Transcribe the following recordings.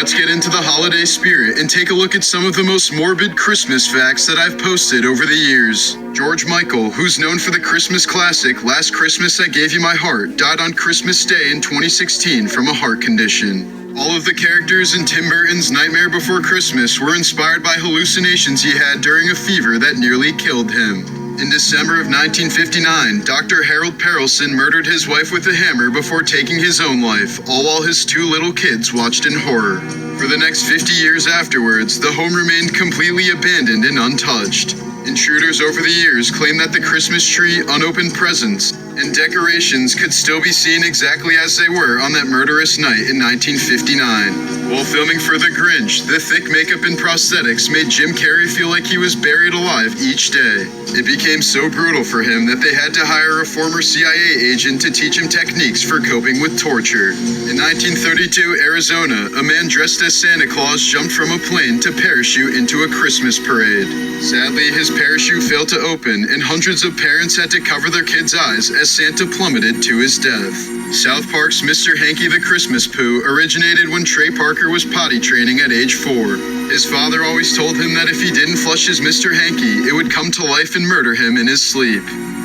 Let's get into the holiday spirit and take a look at some of the most morbid Christmas facts that I've posted over the years. George Michael, who's known for the Christmas classic Last Christmas I Gave You My Heart, died on Christmas Day in 2016 from a heart condition. All of the characters in Tim Burton's Nightmare Before Christmas were inspired by hallucinations he had during a fever that nearly killed him. In December of 1959, Dr. Harold Perelson murdered his wife with a hammer before taking his own life, all while his two little kids watched in horror. For the next 50 years afterwards, the home remained completely abandoned and untouched. Intruders over the years claim that the Christmas tree, unopened presents, and decorations could still be seen exactly as they were on that murderous night in 1959. While filming for The Grinch, the thick makeup and prosthetics made Jim Carrey feel like he was buried alive each day. It became so brutal for him that they had to hire a former CIA agent to teach him techniques for coping with torture. In 1932, Arizona, a man dressed as Santa Claus jumped from a plane to parachute into a Christmas parade. Sadly, his parachute failed to open, and hundreds of parents had to cover their kids' eyes as Santa plummeted to his death. South Park's Mr. Hanky the Christmas Pooh originated when Trey Parker was potty training at age 4. His father always told him that if he didn't flush his Mr. Hanky, it would come to life and murder him in his sleep.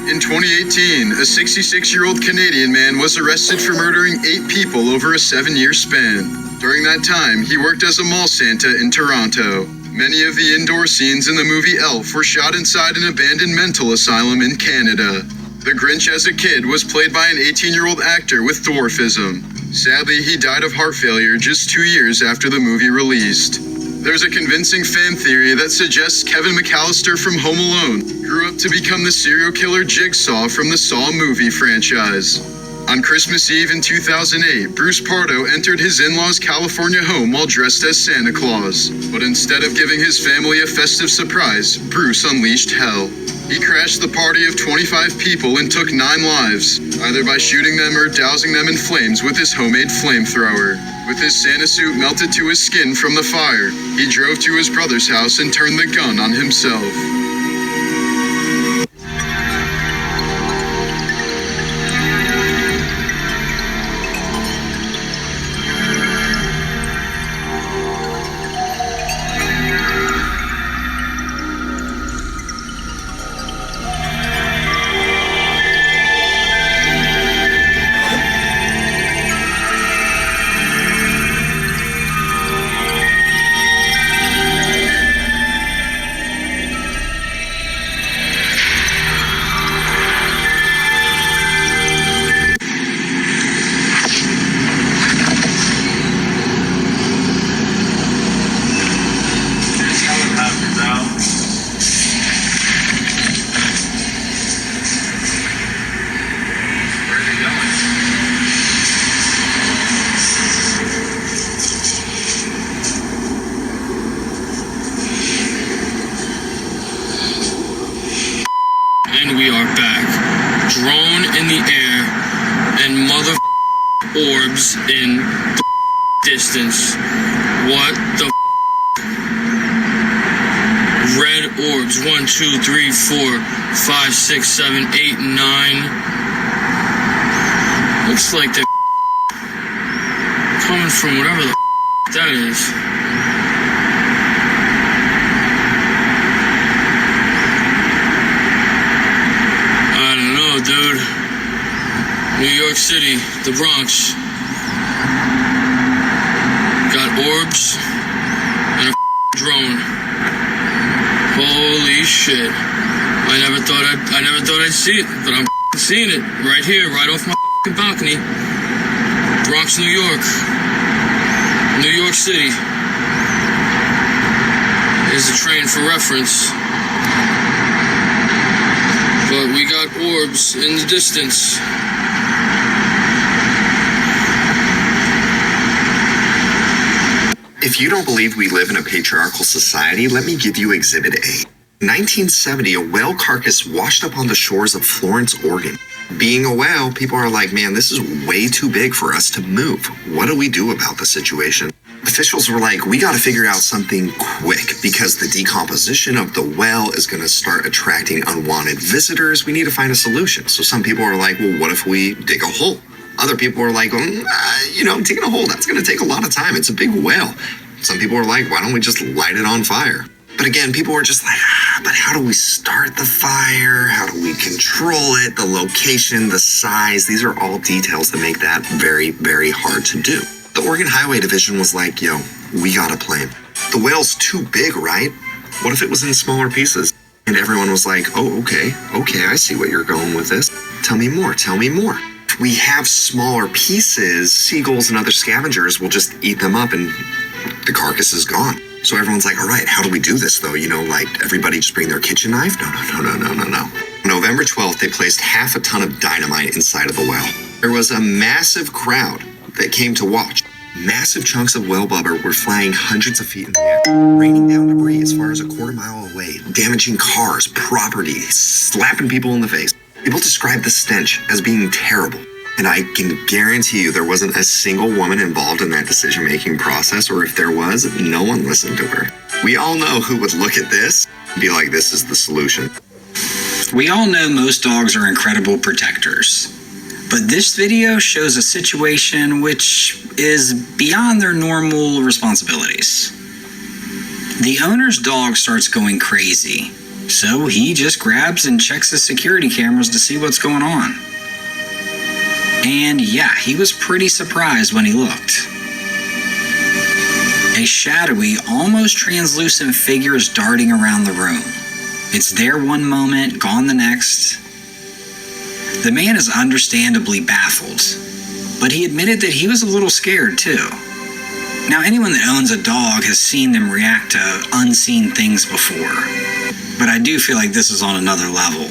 In 2018, a 66-year-old Canadian man was arrested for murdering 8 people over a 7-year span. During that time, he worked as a mall Santa in Toronto. Many of the indoor scenes in the movie Elf were shot inside an abandoned mental asylum in Canada. The Grinch as a kid was played by an 18-year-old actor with dwarfism. Sadly, he died of heart failure just 2 years after the movie released. There's a convincing fan theory that suggests Kevin McAllister from Home Alone grew up to become the serial killer Jigsaw from the Saw movie franchise. On Christmas Eve in 2008, Bruce Pardo entered his in-laws' California home while dressed as Santa Claus. But instead of giving his family a festive surprise, Bruce unleashed hell. He crashed the party of 25 people and took 9 lives, either by shooting them or dousing them in flames with his homemade flamethrower. With his Santa suit melted to his skin from the fire, he drove to his brother's house and turned the gun on himself. and mother orbs in the distance. What the red orbs? 1, 2, 3, 4, 5, 6, 7, 8, 9. Looks like they're coming from whatever the that is. I don't know, dude. New York City, the Bronx. Got orbs and a drone. Holy shit. I never thought I'd see it, but I'm seeing it right here, right off my balcony. Bronx, New York. New York City. Is a train for reference. But we got orbs in the distance. If you don't believe we live in a patriarchal society, let me give you Exhibit A. In 1970, a whale carcass washed up on the shores of Florence, Oregon. Being a whale, people are like, man, this is way too big for us to move. What do we do about the situation? Officials were like, we got to figure out something quick because the decomposition of the whale is going to start attracting unwanted visitors. We need to find a solution. So some people are like, well, what if we dig a hole? Other people are like, digging a hole, that's going to take a lot of time. It's a big whale. Some people are like, why don't we just light it on fire? But again, people were just like, but how do we start the fire? How do we control it? The location, the size, these are all details that make that very, very hard to do. The Oregon Highway Division was like, yo, we got a plan. The whale's too big, right? What if it was in smaller pieces? And everyone was like, oh, okay, I see what you're going with this. Tell me more. If we have smaller pieces, seagulls and other scavengers will just eat them up and the carcass is gone. So everyone's like, all right, how do we do this though? Everybody just bring their kitchen knife? No. November 12th, they placed half a ton of dynamite inside of the well. There was a massive crowd that came to watch. Massive chunks of whale blubber were flying hundreds of feet in the air, raining down debris as far as a quarter mile away, damaging cars, property, slapping people in the face. People described the stench as being terrible. And I can guarantee you there wasn't a single woman involved in that decision-making process, or if there was, no one listened to her. We all know who would look at this and be like, this is the solution. We all know most dogs are incredible protectors, but this video shows a situation which is beyond their normal responsibilities. The owner's dog starts going crazy, so he just grabs and checks the security cameras to see what's going on. And yeah, he was pretty surprised when he looked. A shadowy, almost translucent figure is darting around the room. It's there one moment, gone the next. The man is understandably baffled, but he admitted that he was a little scared too. Now, anyone that owns a dog has seen them react to unseen things before, but I do feel like this is on another level.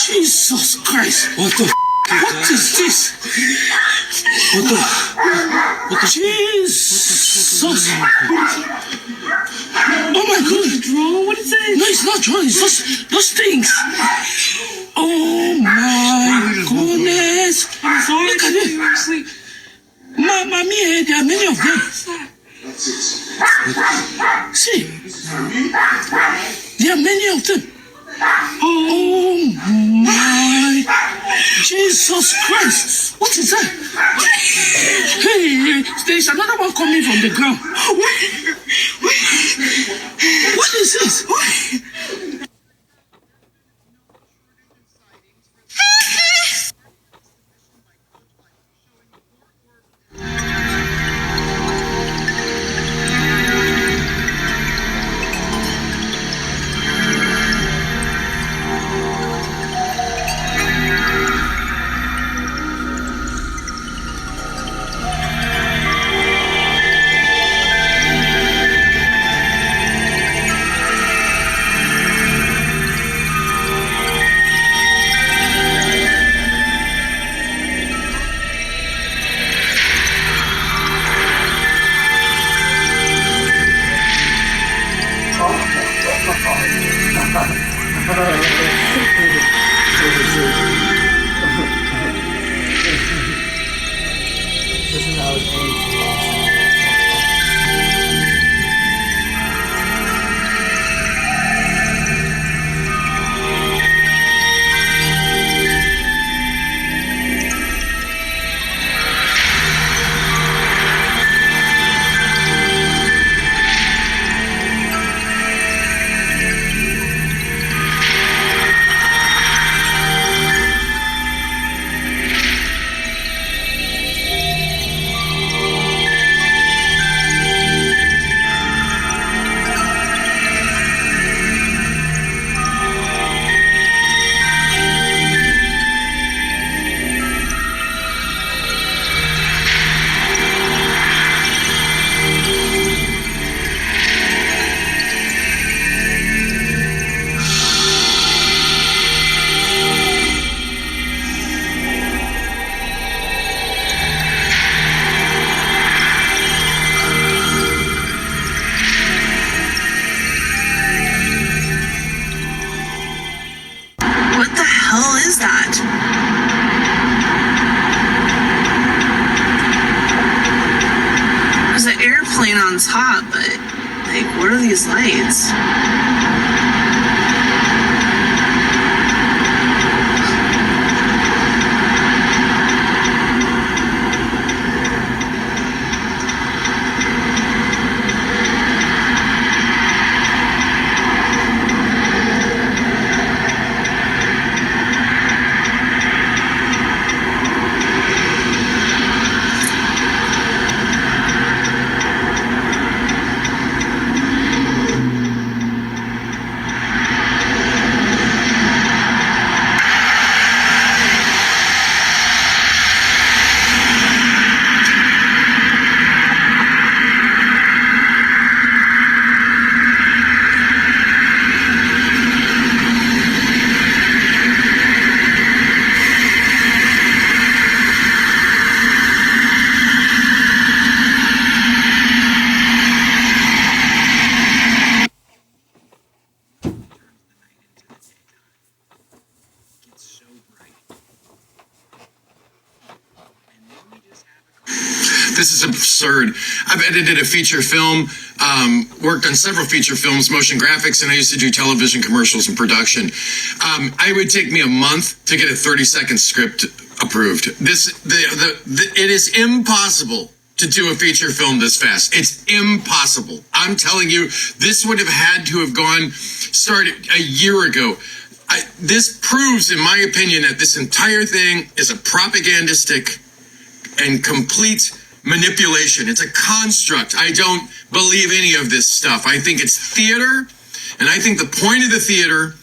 Jesus Christ! What the What is this? What the Jesus! Oh my God! Drone? What is it? No, it's not drone. It's those things. Oh my goodness! Look at it. Mommy, there are many of them. See, there are many of them. Oh my Jesus Christ! What is that? Hey, there's another one coming from the ground. airplane on top, but like, what are these lights? This is absurd. I've edited a feature film, worked on several feature films, motion graphics, and I used to do television commercials and production. I would take me a month to get a 30-second script approved. It is impossible to do a feature film this fast. It's impossible. I'm telling you, this would have had to have started a year ago. This proves, in my opinion, that this entire thing is a propagandistic and complete manipulation. It's a construct. I don't believe any of this stuff. I think it's theater, and I think the point of the theater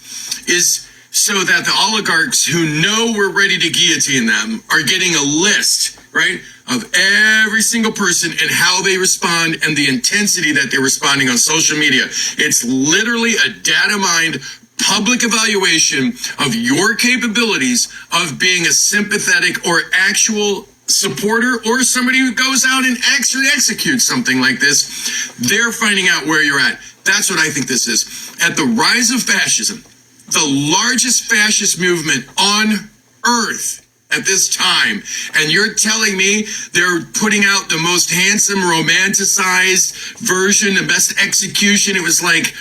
is so that the oligarchs who know we're ready to guillotine them are getting a list, right, of every single person and how they respond and the intensity that they're responding on social media. It's literally a data mined public evaluation of your capabilities of being a sympathetic or actual supporter or somebody who goes out and actually executes something like this. They're finding out where you're at. That's what I think this is. At the rise of fascism, the largest fascist movement on earth at this time, and you're telling me they're putting out the most handsome, romanticized version, the best execution. It was like,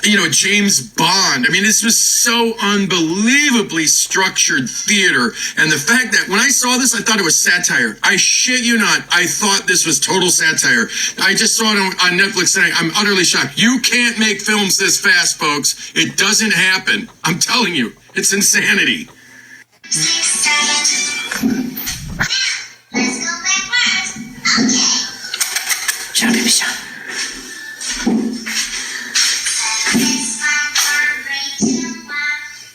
you know, James Bond. I mean, this was so unbelievably structured theater. And the fact that when I saw this, I thought it was satire. I shit you not. I thought this was total satire. I just saw it on Netflix and I'm utterly shocked. You can't make films this fast, folks. It doesn't happen. I'm telling you, it's insanity. 6, 7. Let's go backwards. Okay. Ciao, baby, ciao. 6, 5, 4, 3, 2, 1.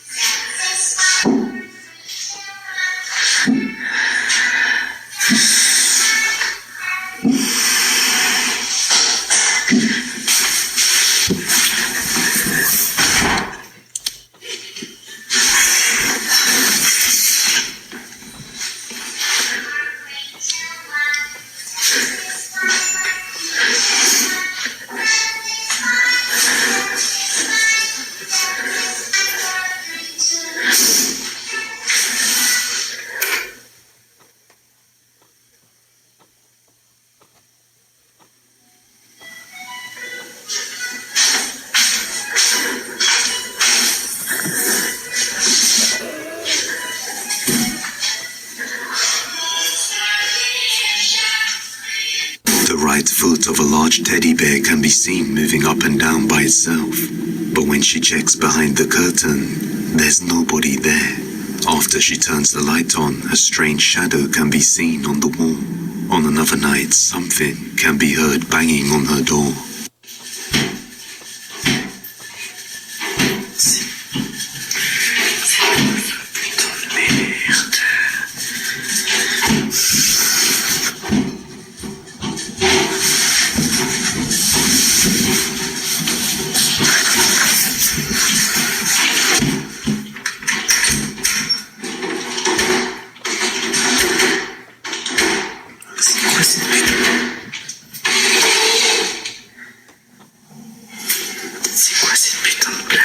6, 5, 4, 3, 2, 1. The right foot of a large teddy bear can be seen moving up and down by itself, but when she checks behind the curtain, there's nobody there. After she turns the light on, a strange shadow can be seen on the wall. On another night, something can be heard banging on her door. C'est quoi cette putain de blague?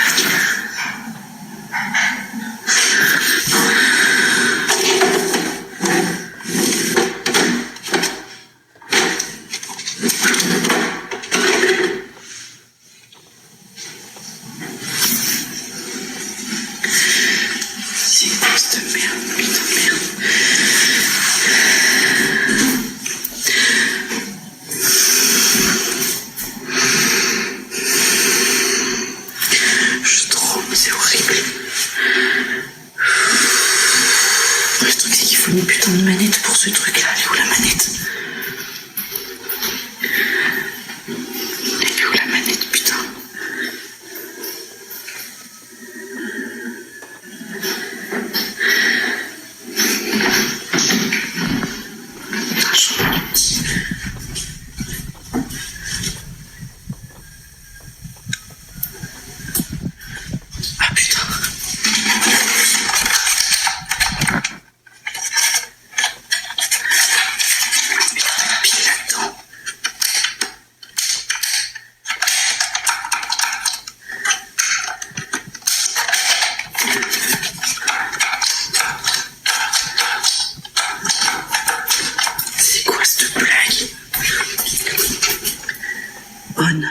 conne.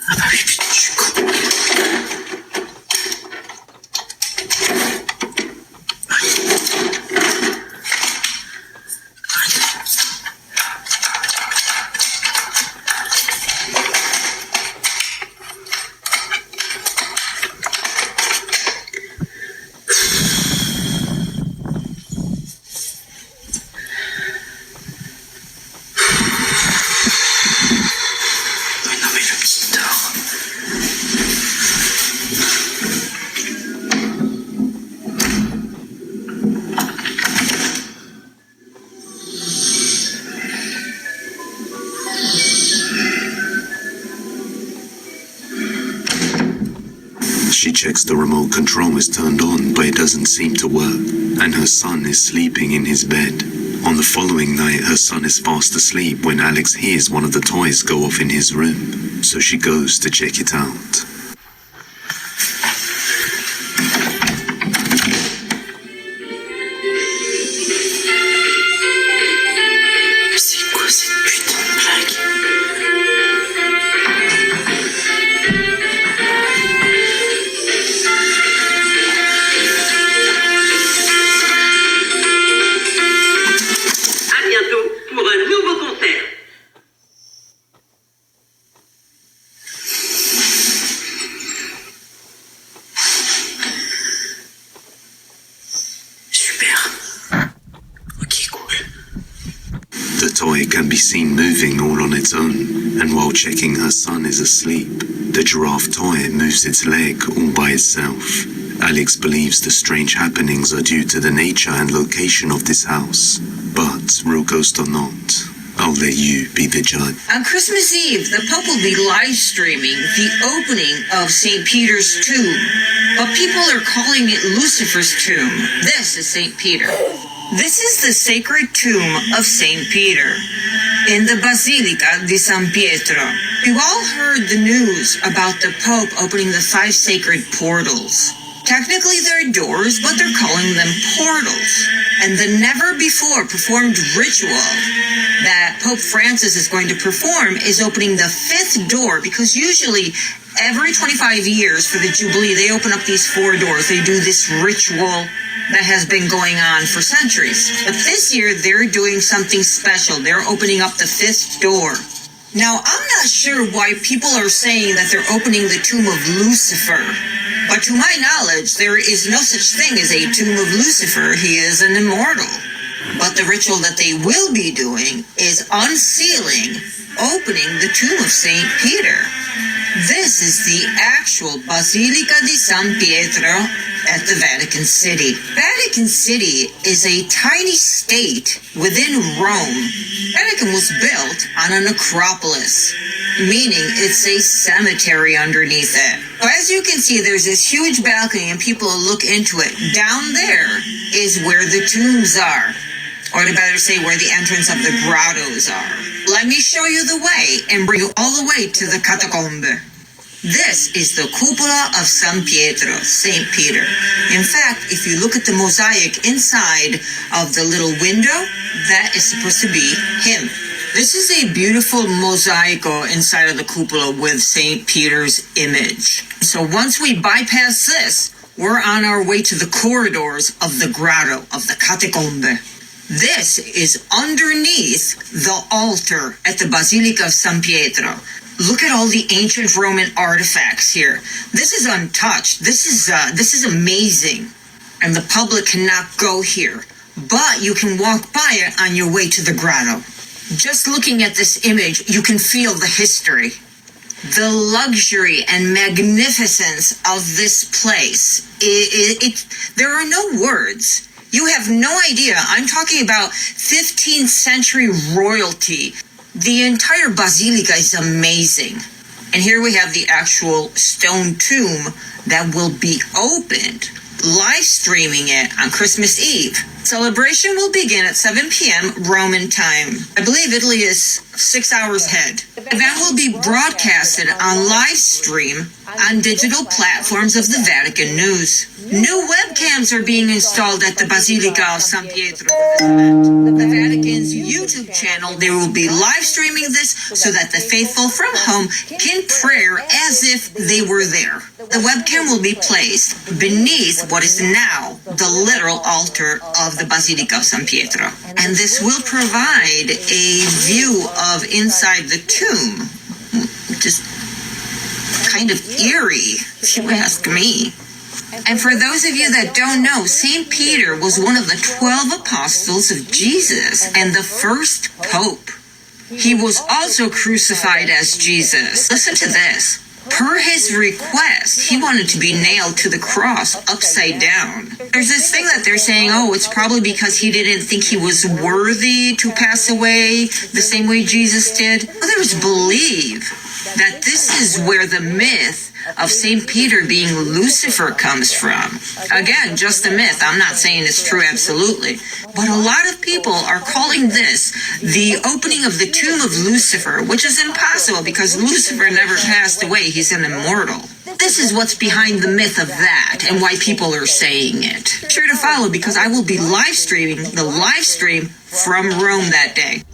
Ah bah oui, putain, je suis con. Non mais le petit tort. She checks the remote control is turned on, but it doesn't seem to work, and her son is sleeping in his bed. On the following night, her son is fast asleep when Alex hears one of the toys go off in his room, so she goes to check it out. C'est quoi cette putain de blague? À bientôt pour un nouveau concert. Super. Ok, cool. The toy can be seen moving all on its own, and while checking her son is asleep, the giraffe toy moves its leg all by itself. Alex believes the strange happenings are due to the nature and location of this house, but real ghost or not, I'll let you be the judge. On Christmas Eve, the Pope will be live streaming the opening of St. Peter's tomb, but people are calling it Lucifer's tomb. This is St. Peter. This is the sacred tomb of St. Peter in the Basilica di San Pietro. We've all heard the news about the Pope opening the 5 sacred portals. Technically, they're doors, but they're calling them portals. And the never-before performed ritual that Pope Francis is going to perform is opening the 5th door, because usually every 25 years for the Jubilee, they open up these 4 doors. They do this ritual that has been going on for centuries. But this year, they're doing something special. They're opening up the 5th door. Now, I'm not sure why people are saying that they're opening the tomb of Lucifer. But to my knowledge, there is no such thing as a tomb of Lucifer. He is an immortal. But the ritual that they will be doing is unsealing, opening the tomb of St. Peter. This is the actual Basilica di San Pietro at the Vatican City. Vatican City is a tiny state within Rome. Vatican was built on a necropolis, meaning it's a cemetery underneath it. So as you can see, there's this huge balcony and people look into it. Down there is where the tombs are, or to better say, where the entrance of the grottos are. Let me show you the way and bring you all the way to the catacombe. This is the cupola of San Pietro, St. Peter. In fact, if you look at the mosaic inside of the little window, that is supposed to be him. This is a beautiful mosaico inside of the cupola with St. Peter's image. So once we bypass this, we're on our way to the corridors of the grotto, of the catacombe. This is underneath the altar at the Basilica of San Pietro. Look at all the ancient Roman artifacts here. This is untouched. This is amazing. And the public cannot go here, but you can walk by it on your way to the grotto. Just looking at this image, you can feel the history. The luxury and magnificence of this place. There are no words. You have no idea. I'm talking about 15th century royalty. The entire basilica is amazing. And here we have the actual stone tomb that will be opened live streaming it on Christmas Eve. Celebration will begin at 7 p.m. Roman time. I believe Italy is 6 hours ahead. The event will be broadcasted on live stream on digital platforms of the Vatican News. New webcams are being installed at the Basilica of San Pietro. The Vatican's YouTube channel, they will be live streaming this so that the faithful from home can pray as if they were there. The webcam will be placed beneath what is now the literal altar of the Basilica of San Pietro. And this will provide a view of inside the tomb, which is kind of eerie, if you ask me. And for those of you that don't know, St. Peter was one of the 12 apostles of Jesus and the first pope. He was also crucified as Jesus. Listen to this. Per his request, he wanted to be nailed to the cross upside down. There's this thing that they're saying, oh, it's probably because he didn't think he was worthy to pass away the same way Jesus did. Others believe that this is where the myth of St. Peter being Lucifer comes from. Again, just a myth. I'm not saying it's true absolutely. But a lot of people are calling this the opening of the tomb of Lucifer, which is impossible because Lucifer never passed away. He's an immortal. This is what's behind the myth of that and why people are saying it. Be sure to follow because I will be live streaming the live stream from Rome that day.